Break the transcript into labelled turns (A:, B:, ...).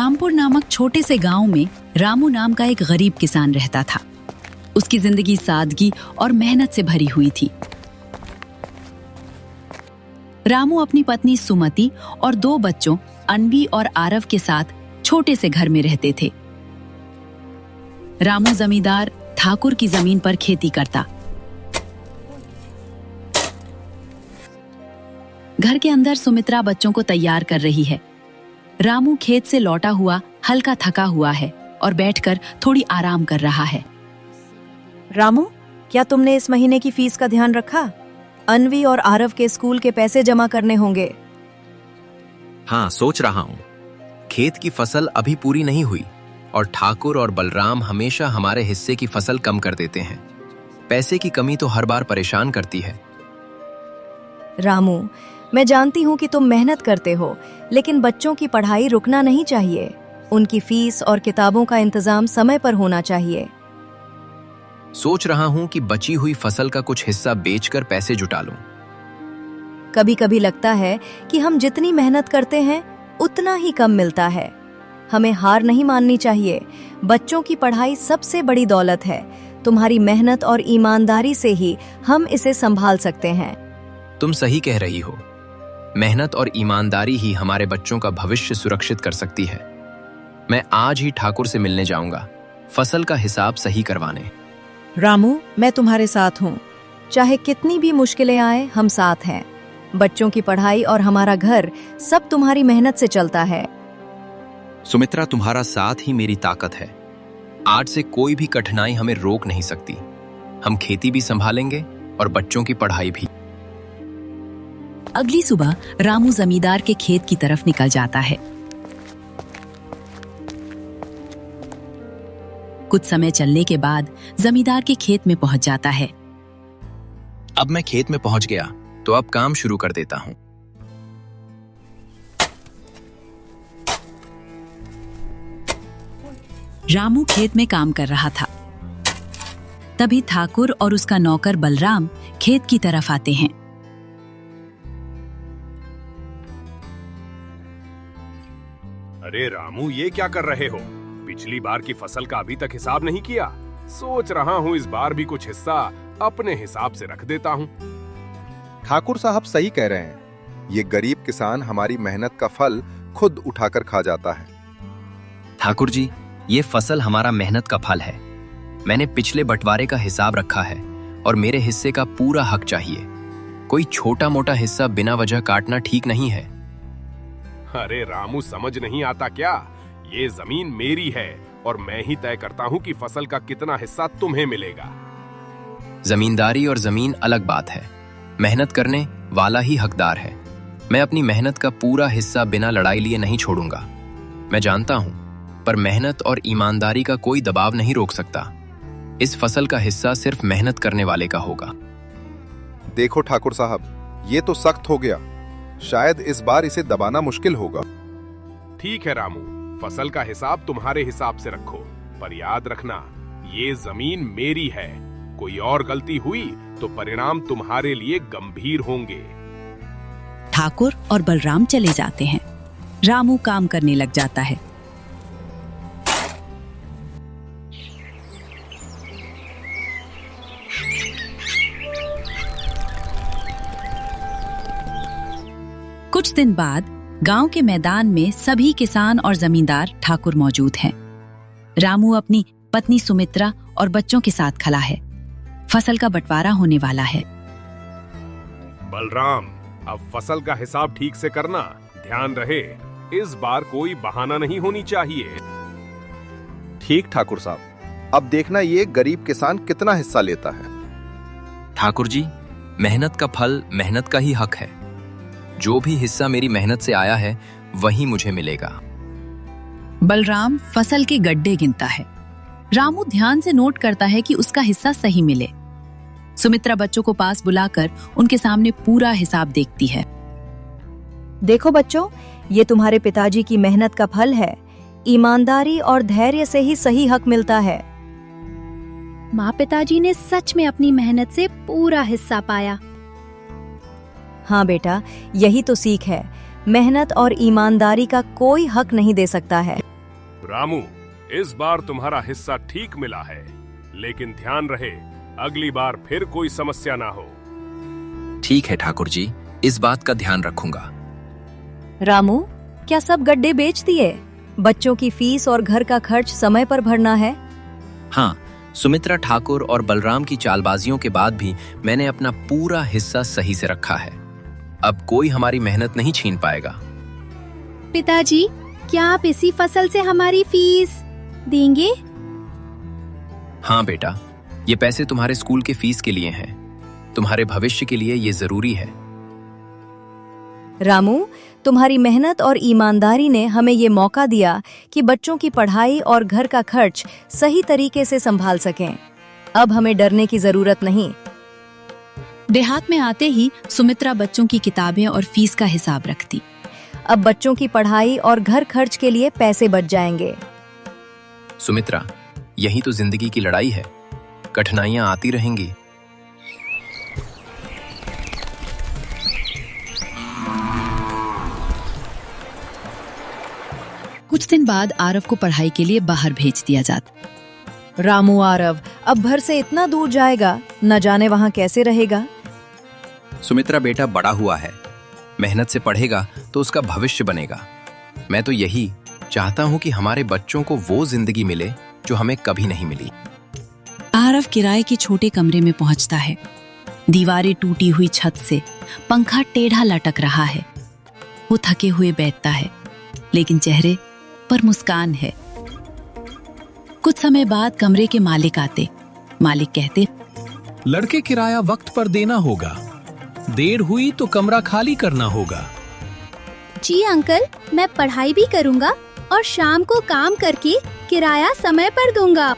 A: रामपुर नामक छोटे से गांव में रामू नाम का एक गरीब किसान रहता था। उसकी जिंदगी सादगी और मेहनत से भरी हुई थी। रामू अपनी पत्नी सुमति और 2 बच्चों अनवी और आरव के साथ छोटे से घर में रहते थे। रामू जमींदार ठाकुर की जमीन पर खेती करता। घर के अंदर सुमित्रा बच्चों को तैयार कर रही है। रामू खेत से लौटा हुआ हल्का थका हुआ है और बैठकर थोड़ी आराम कर रहा है।
B: रामू, क्या तुमने इस महीने की फीस का ध्यान रखा? अनवी और आरव के स्कूल के पैसे जमा करने होंगे।
C: हाँ, सोच रहा हूँ। खेत की फसल अभी पूरी नहीं हुई और ठाकुर और बलराम हमेशा हमारे हिस्से की फसल कम कर देते हैं। पैसे की कमी तो हर बार परेशान करती है।
B: रामू, मैं जानती हूँ कि तुम मेहनत करते हो, लेकिन बच्चों की पढ़ाई रुकना नहीं चाहिए। उनकी फीस और किताबों का इंतजाम समय पर होना चाहिए।
C: सोच रहा हूँ कि बची हुई फसल का कुछ हिस्सा बेचकर पैसे जुटा लूं।
B: कभी कभी लगता है कि हम जितनी मेहनत करते हैं उतना ही कम मिलता है। हमें हार नहीं माननी चाहिए। बच्चों की पढ़ाई सबसे बड़ी दौलत है। तुम्हारी मेहनत और ईमानदारी से ही हम इसे संभाल सकते हैं।
C: तुम सही कह रही हो। मेहनत और ईमानदारी ही हमारे बच्चों का भविष्य सुरक्षित कर सकती है। मैं आज ही ठाकुर से मिलने जाऊंगा, फसल का हिसाब सही करवाने।
B: रामू, मैं तुम्हारे साथ हूँ। चाहे कितनी भी मुश्किलें आए, हम साथ हैं। बच्चों की पढ़ाई और हमारा घर सब तुम्हारी मेहनत से चलता है।
C: सुमित्रा, तुम्हारा साथ ही मेरी ताकत है। आज से कोई भी कठिनाई हमें रोक नहीं सकती। हम खेती भी संभालेंगे और बच्चों की पढ़ाई भी।
A: अगली सुबह रामू जमींदार के खेत की तरफ निकल जाता है। कुछ समय चलने के बाद जमींदार के खेत में पहुंच जाता है।
C: अब मैं खेत में पहुंच गया, तो अब काम शुरू कर देता हूं।
A: रामू खेत में काम कर रहा था। तभी ठाकुर और उसका नौकर बलराम खेत की तरफ आते हैं।
D: अरे रामू, ये क्या कर रहे हो? पिछली बार की फसल का अभी तक हिसाब नहीं किया। सोच रहा हूँ इस बार भी कुछ हिस्सा अपने हिसाब से रख देता हूँ।
E: ठाकुर साहब सही कह रहे हैं। ये गरीब किसान हमारी मेहनत का फल खुद उठाकर खा जाता है।
C: ठाकुर जी, ये फसल हमारा मेहनत का फल है। मैंने पिछले बंटवारे का हिसाब रखा है और मेरे हिस्से का पूरा हक चाहिए। कोई छोटा मोटा हिस्सा बिना वजह काटना ठीक नहीं है।
D: अरे रामू, समझ नहीं आता क्या? ये जमीन मेरी है और मैं ही तय करता हूँ कि फसल का कितना हिस्सा तुम्हें मिलेगा।
C: जमींदारी और जमीन अलग बात है। मेहनत करने वाला ही हकदार है। मैं अपनी मेहनत का पूरा हिस्सा बिना लड़ाई लिए नहीं छोड़ूंगा। मैं जानता हूँ, पर मेहनत और ईमानदारी का कोई दबाव नहीं रोक सकता। इस फसल का हिस्सा सिर्फ मेहनत करने वाले का होगा।
E: देखो ठाकुर साहब, ये तो सख्त हो गया। शायद इस बार इसे दबाना मुश्किल होगा।
D: ठीक है रामू, फसल का हिसाब तुम्हारे हिसाब से रखो, पर याद रखना, ये जमीन मेरी है। कोई और गलती हुई तो परिणाम तुम्हारे लिए गंभीर होंगे।
A: ठाकुर और बलराम चले जाते हैं। रामू काम करने लग जाता है। कुछ दिन बाद गांव के मैदान में सभी किसान और जमींदार ठाकुर मौजूद हैं। रामू अपनी पत्नी सुमित्रा और बच्चों के साथ खड़ा है। फसल का बंटवारा होने वाला है।
D: बलराम, अब फसल का हिसाब ठीक से करना। ध्यान रहे, इस बार कोई बहाना नहीं होनी चाहिए।
E: ठीक ठाकुर साहब, अब देखना ये गरीब किसान कितना हिस्सा लेता है।
C: ठाकुर जी, मेहनत का फल मेहनत का ही हक है। जो भी हिस्सा मेरी मेहनत से आया है वही मुझे मिलेगा।
A: बलराम फसल के गड्ढे गिनता है। रामू ध्यान से नोट करता है कि उसका हिस्सा सही मिले। सुमित्रा बच्चों को पास बुलाकर उनके सामने पूरा हिसाब देखती है।
B: देखो बच्चों, ये तुम्हारे पिताजी की मेहनत का फल है। ईमानदारी और धैर्य से ही सही हक मिलता है।
F: माँ, पिताजी ने सच में अपनी मेहनत से पूरा हिस्सा पाया।
B: हाँ बेटा, यही तो सीख है। मेहनत और ईमानदारी का कोई हक नहीं दे सकता है।
D: रामू, इस बार तुम्हारा हिस्सा ठीक मिला है, लेकिन ध्यान रहे अगली बार फिर कोई समस्या ना हो।
C: ठीक है ठाकुर जी, इस बात का ध्यान रखूंगा।
B: रामू, क्या सब गड्ढे बेच दिए? बच्चों की फीस और घर का खर्च समय पर भरना है।
C: हाँ, सुमित्रा ठाकुर और बलराम की चालबाजियों के बाद भी मैंने अपना पूरा हिस्सा सही से रखा है। अब कोई हमारी मेहनत नहीं छीन पाएगा।
F: पिताजी, क्या आप इसी फसल से हमारी फीस देंगे?
C: हाँ बेटा, ये पैसे तुम्हारे स्कूल के फीस के लिए हैं। तुम्हारे भविष्य के लिए ये जरूरी है।
B: रामू, तुम्हारी मेहनत और ईमानदारी ने हमें ये मौका दिया कि बच्चों की पढ़ाई और घर का खर्च सही तरीके से संभाल सकें। अब हमें डरने की जरूरत नहीं।
A: देहात में आते ही सुमित्रा बच्चों की किताबें और फीस का हिसाब रखती।
B: अब बच्चों की पढ़ाई और घर खर्च के लिए पैसे बच जाएंगे।
C: सुमित्रा, यही तो जिंदगी की लड़ाई है। कठिनाइयां आती रहेंगी।
A: कुछ दिन बाद आरव को पढ़ाई के लिए बाहर भेज दिया जाता।
B: रामू, आरव अब घर से इतना दूर जाएगा, न जाने वहाँ कैसे रहेगा।
C: सुमित्रा बेटा बड़ा हुआ है, मेहनत से पढ़ेगा तो उसका भविष्य बनेगा। मैं तो यही चाहता हूँ कि हमारे बच्चों को वो जिंदगी मिले जो हमें कभी नहीं मिली।
A: आरव किराए के छोटे कमरे में पहुंचता है। दीवारें टूटी हुई छत से, पंखा टेढ़ा लटक रहा है। वो थके हुए बैठता है, लेकिन चेहरे पर मुस्कान है। कुछ समय बाद कमरे के मालिक आते। मालिक कहते,
G: लड़के किराया वक्त पर देना होगा। देर हुई तो कमरा खाली करना होगा।
F: जी अंकल, मैं पढ़ाई भी करूंगा और शाम को काम करके किराया समय पर दूंगा।